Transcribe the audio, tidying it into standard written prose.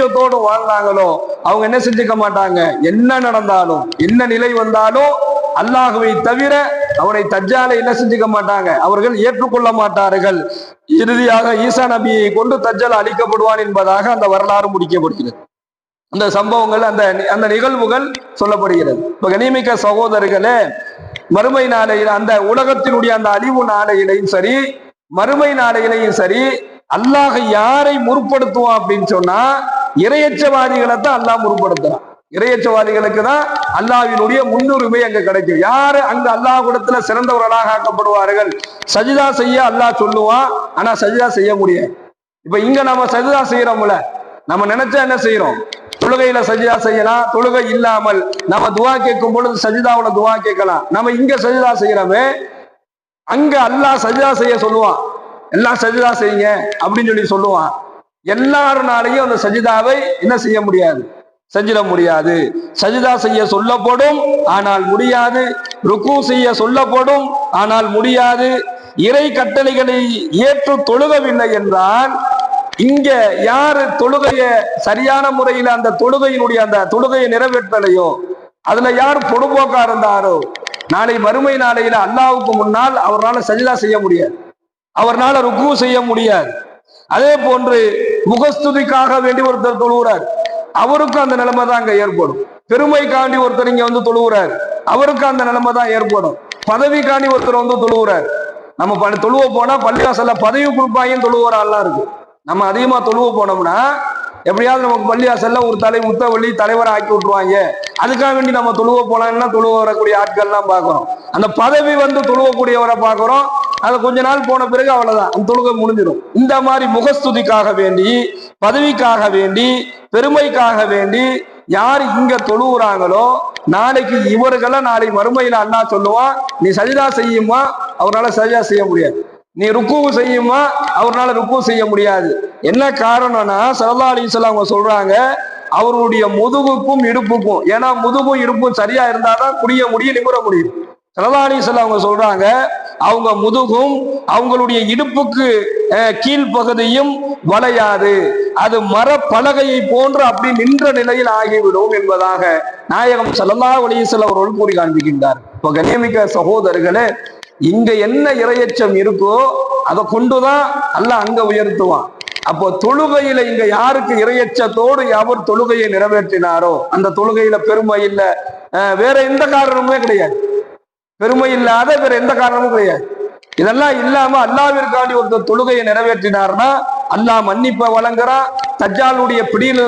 இரையச்சத்தோடு வாழ்ந்தாங்களோ அவங்க என்ன செஞ்சுக்க மாட்டாங்க, என்ன நடந்தாலும் என்ன நிலை வந்தாலும் அல்லாஹுவை தவிர அவனை தஜ்ஜாலை என்ன செஞ்சுக்க மாட்டாங்க, அவர்கள் ஏற்றுக்கொள்ள மாட்டார்கள். இறுதியாக ஈசா நபியை கொண்டு தஜ்ஜால் அழிக்கப்படுவான் என்பதாக அந்த வரலாறு முடிக்கப்படுகிறது. அந்த சம்பவங்கள் அந்த அந்த நிகழ்வுகள் சொல்லப்படுகிறது. இப்ப கனிமிக்க சகோதரர்களே, மறுமை நாளையில் அந்த உலகத்தினுடைய அந்த அழிவு நாளையிலையும் சரி மறுமை நாளையிலையும் சரி அல்லாஹ் யாரை முற்படுத்துவான் அப்படின்னு சொன்னா இரையச்சவாதிகளை தான் அல்லாஹ் முற்படுத்துறான். இரையச்சவாதிகளுக்கு தான் அல்லாஹ்வினுடைய முன்னுரிமை அங்க கிடைக்கும். யாரு அங்க அல்லாஹ் கூடத்துல சிறந்தவர்களாக ஆக்கப்படுவார்கள், சஜிதா செய்ய அல்லாஹ் சொல்லுவான், ஆனா சஜிதா செய்ய முடியாது. இப்ப இங்க நம்ம சஜிதா செய்யறோம்ல, நம்ம நினைச்சா என்ன செய்யறோம், தொழுகையில சஜிதா செய்யலாம், தொழுகை இல்லாமல் நம்ம துவா கேட்கும் பொழுது சஜிதாவோட துவா கேட்கலாம். நம்ம இங்க சஜிதா செய்யறோமே, அங்க அல்லாஹ் சஜிதா செய்ய சொல்லுவான், எல்லாம் சஜிதா செய்யுங்க அப்படின்னு சொல்லி சொல்லுவான். எல்லாருனாலையும் அந்த சஜிதாவை என்ன செய்ய முடியாது, செஞ்சிட முடியாது. சஜிதா செய்ய சொல்லப்படும் ஆனால் முடியாது, ருக்கு செய்ய சொல்லப்படும் ஆனால் முடியாது. இறை கட்டளைகளை ஏற்று தொழுகவில்லை என்றால் இங்க யாரு தொழுகைய சரியான முறையில் அந்த தொழுகையினுடைய அந்த தொழுகையை நிறைவேற்றலையோ, அதுல யார் பொடுபோக்கா இருந்தாரோ, நாளை மறுமை நாளையில அல்லாஹ்வுக்கு முன்னால் அவரால் சஜிதா செய்ய முடியாது, அவரால் ருக்கு செய்ய முடியாது. அதே போன்று முகஸ்துதிக்காக வேண்டி ஒருத்தர் தொழுகிறார், அவருக்கும் அந்த நிலைமை தான் அங்க ஏற்படும். பெருமைக்காண்டி ஒருத்தர் இங்க வந்து தொழுகிறார், அவருக்கு அந்த நிலைமை தான் ஏற்படும். பதவிக்காண்டி ஒருத்தர் வந்து தொழுகிறார், நம்ம தொழுவ போனா பள்ளிவாசல்ல பதவி கொடுப்பாங்கன்னு தொழுகிற ஆள்லாம் இருக்கு. நம்ம அதிகமா தொழுவ போனோம்னா எப்படியாவது நமக்கு பள்ளிவாசல்ல ஒரு முத்தவள்ளி தலைவரை ஆக்கி விட்டுருவாங்க, அதுக்காக வேண்டி நம்ம தொழுவ போலாம்னா தொழுவ வரக்கூடிய ஆட்கள்லாம் பார்க்கிறோம். அந்த பதவி வந்து தொழுவக்கூடியவரை பார்க்கிறோம், அது கொஞ்ச நாள் போன பிறகு அவ்வளவுதான், அந்த தொழுகை முடிஞ்சிடும். இந்த மாதிரி முகஸ்துதிக்காக வேண்டி, பதவிக்காக வேண்டி, பெருமைக்காக வேண்டி யார் இங்க தொழுகிறாங்களோ நாளைக்கு இவர்களை நாளை மறுமையில அல்லாஹ் சொல்லுவான், நீ சஜிதா செய்யுமா, அவரால் சஜிதா செய்ய முடியாது. நீ ருக்கு செய்யுமா, அவரால் ருக்கு செய்ய முடியாது. என்ன காரணம்னா ஸல்லல்லாஹு அலைஹி வஸல்லம் அவங்க சொல்றாங்க, அவருடைய முதுகுக்கும் இடுப்புக்கும், ஏன்னா முதுகும் இடுப்பும் சரியா இருந்தாதான் குடிய முடியும், நிமிர முடியும். ஸல்லல்லாஹு அலைஹி வஸல்லம் அவங்க சொல்றாங்க, அவங்க முதுகும் அவங்களுடைய இடுப்புக்கு கீழ்ப்பகுதியும் வளையாது, அது மரப்பலகையை போன்று அப்படி நின்ற நிலையில் ஆகிவிடும் என்பதாக நாயகம் ஸல்லல்லாஹு அலைஹி வஸல்லம் அவர்கள் கூறி காண்பிக்கின்றார். இப்போ கண்ணியமிக்க சகோதரர்களே, இங்க என்ன இரையச்சம் இருக்கோ அதை கொண்டுதான் அல்லாஹ் அங்க உயர்த்துவான். அப்போ தொழுகையில இங்க யாருக்கு இரையச்சத்தோடு அவர் தொழுகையை நிறைவேற்றினாரோ அந்த தொழுகையில பெருமை இல்லை, வேற எந்த காரணமுமே கிடையாது, பெருமை இல்லாத வேற எந்த காரணமும் கிடையாது. இதெல்லாம் இல்லாம அல்லாஹ்விற்காண்டி ஒருத்தர் தொழுகையை நிறைவேற்றினார்னா அல்லாஹ் மன்னிப்பை வழங்குறான், தஜ்ஜாலுடைய பிடியில்